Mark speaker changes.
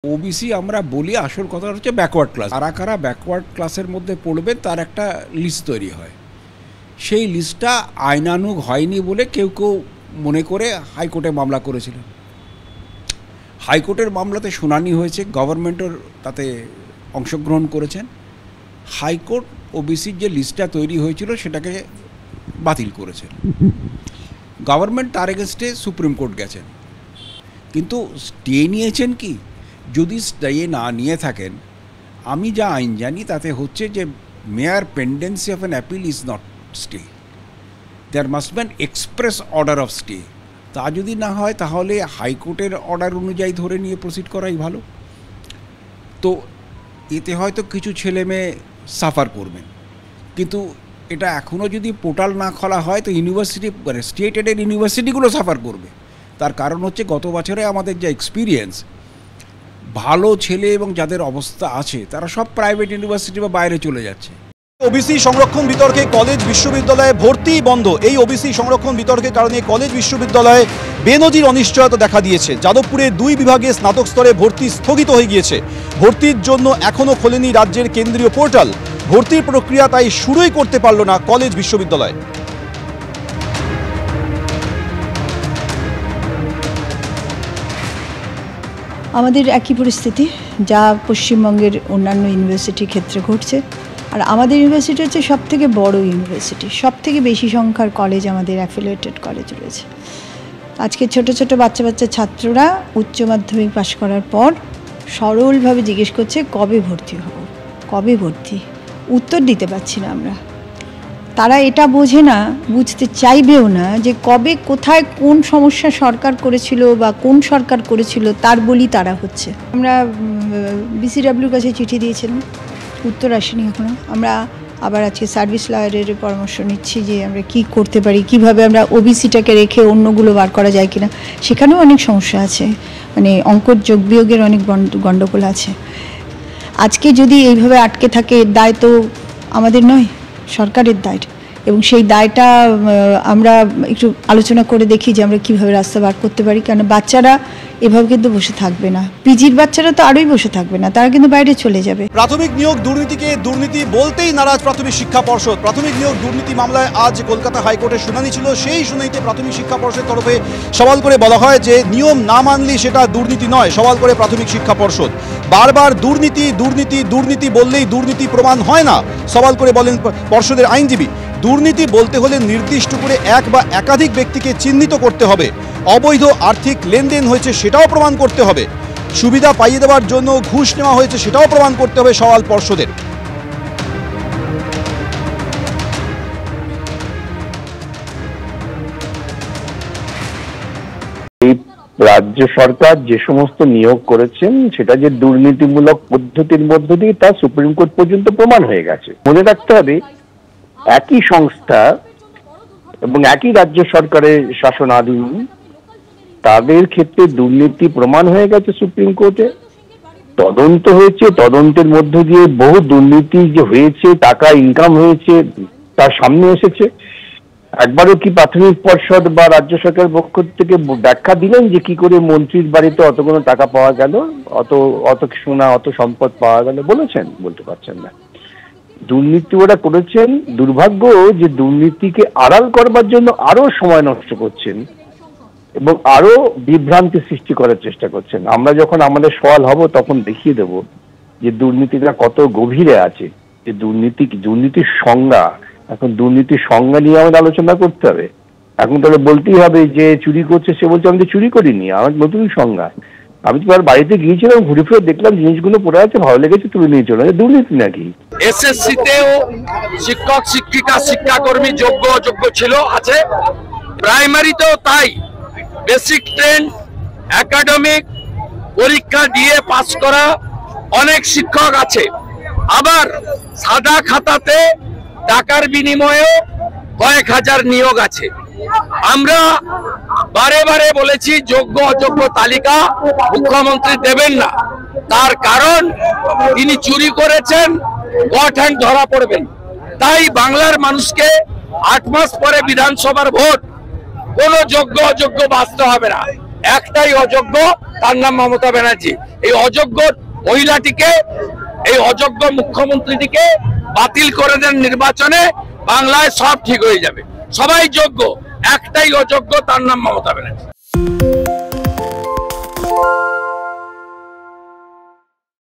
Speaker 1: OBC আমরা বলি আসল কথা হচ্ছে ব্যাকওয়ার্ড ক্লাস। কারা কারা ব্যাকওয়ার্ড ক্লাসের মধ্যে পড়বে তার একটা লিস্ট তৈরি হয়। সেই লিস্টটা আইনানুগ হয়নি বলে কেউ কেউ মনে করে হাইকোর্টে মামলা করেছিলেন। হাইকোর্টের মামলাতে শুনানি হয়েছে, গভর্নমেন্টের তাতে অংশগ্রহণ করেছেন। হাইকোর্ট ওবিসির যে লিস্টটা তৈরি হয়েছিল সেটাকে বাতিল করেছেন। গভর্নমেন্ট তার এগেনস্টে সুপ্রিম কোর্ট গেছেন, কিন্তু স্টে নিয়েছেন কি? যদি স্টে না নিয়ে থাকেন, আমি যা আইন জানি তাতে হচ্ছে যে mere pendency of an appeal is not stay, there must be an express order of stay. তা যদি না হয় তাহলে হাইকোর্টের অর্ডার অনুযায়ী ধরে নিয়ে প্রসিড করাই ভালো। তো এতে হয়তো কিছু ছেলে মেয়ে সাফার করবেন, কিন্তু এটা এখনও যদি পোর্টাল না খোলা হয় তো ইউনিভার্সিটি মানে স্টেট এডেড ইউনিভার্সিটিগুলো সাফার করবে। তার কারণ হচ্ছে গত বছরে আমাদের যা এক্সপিরিয়েন্স, ভালো ছেলে এবং যাদের অবস্থা আছে তারা সব প্রাইভেট ইউনিভার্সিটি বা বাইরে চলে যাচ্ছে।
Speaker 2: ওবিসি সংরক্ষণ বিতর্কে কলেজ বিশ্ববিদ্যালয়ে ভর্তি বন্ধ। এই ওবিসি সংরক্ষণ বিতর্কের কারণে কলেজ বিশ্ববিদ্যালয়ে বেনজির অনিশ্চয়তা দেখা দিয়েছে। যাদবপুরে 2 বিভাগে স্নাতক স্তরে ভর্তি স্থগিত হয়ে গিয়েছে। ভর্তির জন্য এখনও খোলেনি রাজ্যের কেন্দ্রীয় পোর্টাল। ভর্তির প্রক্রিয়া তাই শুরুই করতে পারল না কলেজ বিশ্ববিদ্যালয়।
Speaker 3: আমাদের একই পরিস্থিতি যা পশ্চিমবঙ্গের অন্যান্য ইউনিভার্সিটির ক্ষেত্রে ঘটছে। আর আমাদের ইউনিভার্সিটি হচ্ছে সবথেকে বড় ইউনিভার্সিটি, সবথেকে বেশি সংখ্যার কলেজ আমাদের অ্যাফিলিয়েটেড কলেজ রয়েছে। আজকে ছোট ছোট বাচ্চা ছাত্ররা উচ্চ মাধ্যমিক পাশ করার পর সরলভাবে জিজ্ঞেস করছে কবে ভর্তি হব, কবে ভর্তি। উত্তর দিতে পারছি না আমরা। তারা এটা বোঝে না, বুঝতে চাইবেও না যে কবে কোথায় কোন সমস্যা সরকার করেছিল বা কোন সরকার করেছিল তার বলি তারা হচ্ছে। আমরা বিসিডাব্লিউর কাছে চিঠি দিয়েছিলাম, উত্তর আসেনি এখনও। আমরা আবার আজকে সার্ভিস লয়ারের পরামর্শ নিচ্ছি যে আমরা কি করতে পারি, কিভাবে আমরা ওবিসিটাকে রেখে অন্যগুলো বার করা যায় কিনা। সেখানেও অনেক সমস্যা আছে, মানে অঙ্কর যোগ বিয়োগের অনেক গণ্ডগোল আছে। আজকে যদি এইভাবে আটকে থাকে, এর দায় তো আমাদের নয়, সরকারের দায়। এবং সেই দায়টা আমরা একটু আলোচনা করে দেখি যে আমরা কীভাবে রাস্তা বার করতে পারি। কারণ বাচ্চারা এভাবে কিন্তু বসে থাকবে না, পিজির বাচ্চারা তো আরোই বসে থাকবে না, তারা কিন্তু বাইরে চলে যাবে।
Speaker 2: প্রাথমিক নিয়োগ দুর্নীতিকে দুর্নীতি বলতেই নারাজ প্রাথমিক শিক্ষা পর্ষদ। প্রাথমিক নিয়োগ দুর্নীতি মামলায় আজ কলকাতা হাইকোর্টের শুনানি ছিল। সেই শুনানিতে প্রাথমিক শিক্ষা পর্ষদের তরফে সওয়াল করে বলা হয় যে নিয়ম না মানলে সেটা দুর্নীতি নয়। সওয়াল করে প্রাথমিক শিক্ষা পর্ষদ বারবার দুর্নীতি দুর্নীতি দুর্নীতি বললেই দুর্নীতি প্রমাণ হয় না। সওয়াল করে বলেন পর্ষদের আইনজীবী, দুর্নীতি বলতে হলে নির্দিষ্ট করে এক বা একাধিক ব্যক্তিকে চিহ্নিত করতে হবে। অবৈধ আর্থিক লেনদেন হয়েছে সেটাও প্রমাণ করতে হবে। সুবিধা পাইয়ে দেওয়ার জন্য ঘুষ নেওয়া হয়েছে সেটাও প্রমাণ করতে হবে সওয়াল পর্ষদের।
Speaker 4: রাজ্য সরকার যে সমস্ত নিয়োগ করেছেন সেটা যে দুর্নীতিমূলক পদ্ধতির মধ্য দিয়ে তা সুপ্রিম কোর্ট পর্যন্ত প্রমাণ হয়ে গেছে। মনে রাখতে হবে, একই সংস্থা এবং একই রাজ্য সরকারের শাসনাধীন, তাদের ক্ষেত্রে দুর্নীতি প্রমাণ হয়ে গেছে সুপ্রিম কোর্টে। তদন্ত হয়েছে, তদন্তের মধ্য দিয়ে বহু দুর্নীতি যে হয়েছে, টাকা ইনকাম হয়েছে তার সামনে এসেছে। একবারও কি প্রাথমিক পর্ষদ বা রাজ্য সরকারের পক্ষ থেকে ব্যাখ্যা দিলেন যে কি করে মন্ত্রীর বাড়িতে অতগুলো টাকা পাওয়া গেল, অত সোনা, অত সম্পদ পাওয়া গেল? বলেছেন? বলতে পারছেন না। দুর্নীতি ওরা করেছেন। দুর্ভাগ্য যে দুর্নীতিকে আড়াল করবার জন্য আরো সময় নষ্ট করছেন এবং আরো বিভ্রান্তি সৃষ্টি করার চেষ্টা করছেন। আমরা যখন আমাদের সওয়াল হব তখন দেখিয়ে দেব যে দুর্নীতিটা কত গভীরে আছে, যে দুর্নীতির সংজ্ঞা। এখন দুর্নীতির সংজ্ঞা নিয়ে আমাদের আলোচনা করতে হবে। এখন তাহলে বলতেই হবে যে চুরি করছে, সে বলছে আমি তো চুরি করিনি, আমার নতুন সংজ্ঞা। আমি তো তার বাড়িতে গিয়েছিলাম, ঘুরে ফিরে দেখলাম জিনিসগুলো পড়ে আছে, ভালো লেগেছে, তুলে নিয়ে চলে। দুর্নীতি নাকি?
Speaker 5: এসএসসিতেও শিক্ষক শিক্ষিকা শিক্ষাকর্মী যোগ্য অযোগ্য ছিল, আছে। প্রাইমারিতেও তাই। বেসিক ট্রেন, একাডেমিক পরীক্ষা দিয়ে পাস করা অনেক শিক্ষক আছে। আবার সাদা খাতাতে টাকার বিনিময়েও কয়েক হাজার নিয়োগ আছে। আমরা বারে বারে বলেছি যোগ্য অযোগ্য তালিকা মুখ্যমন্ত্রী দেবেন না। তার কারণ তিনি চুরি করেছেন, ঠ্যাং ধরা পড়বেন। তাই বাংলার মানুষকে 8 মাস পরে বিধানসভার ভোট কোনো যোগ্য অযোগ্য বাঁচতে হবে না। একটাই অযোগ্য, তার নাম মমতা ব্যানার্জি। এই অযোগ্য মহিলাটিকে, এই অযোগ্য মুখ্যমন্ত্রীটিকে বাতিল করে দেন নির্বাচনে, বাংলায় সব ঠিক হয়ে যাবে। সবাই যোগ্য, একটাই অযোগ্য, তার নাম মমতা ব্যানার্জি।